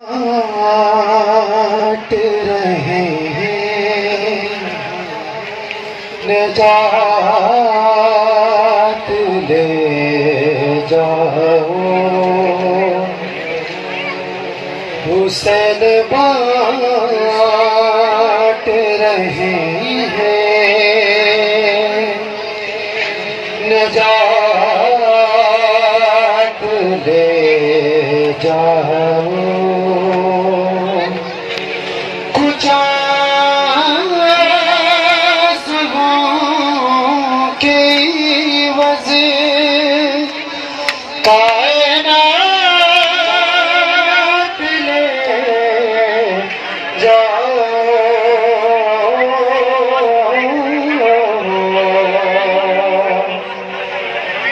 बाँट रहे हैं निजात ले जाओ हुसैन बाँट रहे हैं निजात ले जाओ कुछ आँसुओं के वज़े कायनात ले जाओ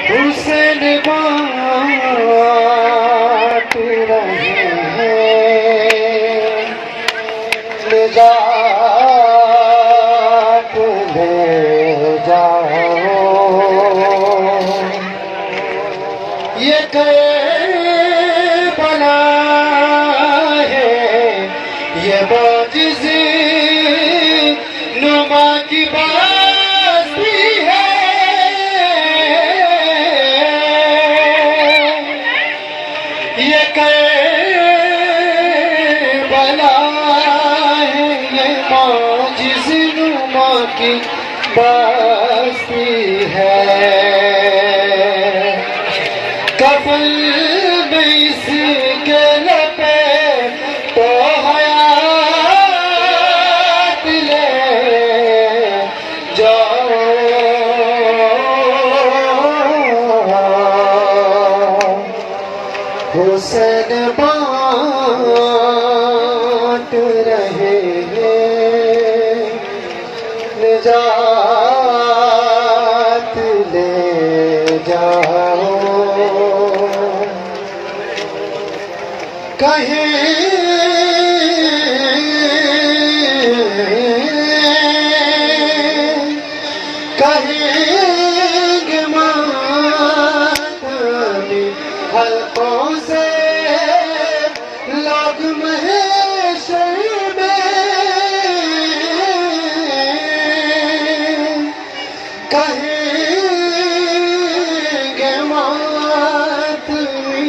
हुसैन बाँट रहे हैं निजात ले जाओ ये करबला है ये मोजिज़े नुमा की बास्ती है ये करबला है ये मोजिज़े नुमा की बास्ती है कफन में इसके लपे तो हयात ले जाओ हुसैन बाँट रहे हैं निजात ले जाओ कहेंगे मातमी हल्कों से लोग महशर में कहेंगे मातमी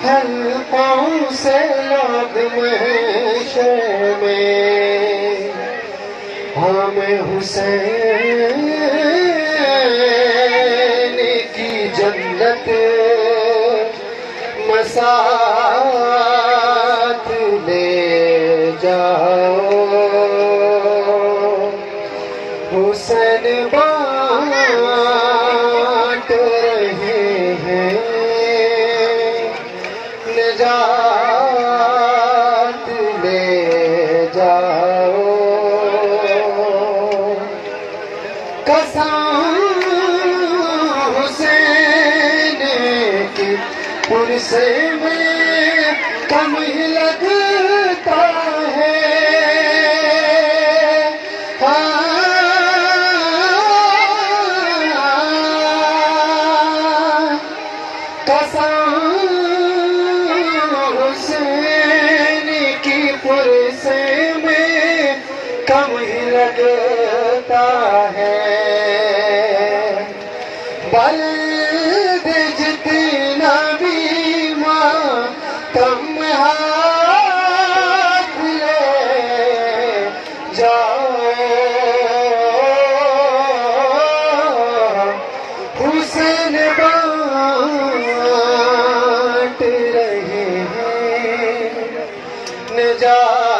हल्कों से लोग महशर में हमें हुसैन की जन्नत मसात ले जाओ हुसैन बाँट रहे हैं निजात ले जाओ कसम हुसैन की पुरसे में कम ही लगता है कसम हुसैन की पुरसे में कम ही लगता है बल्द जितना भी मातम हाथ ले जाओ हुसैन बाँट रहे हैं निजात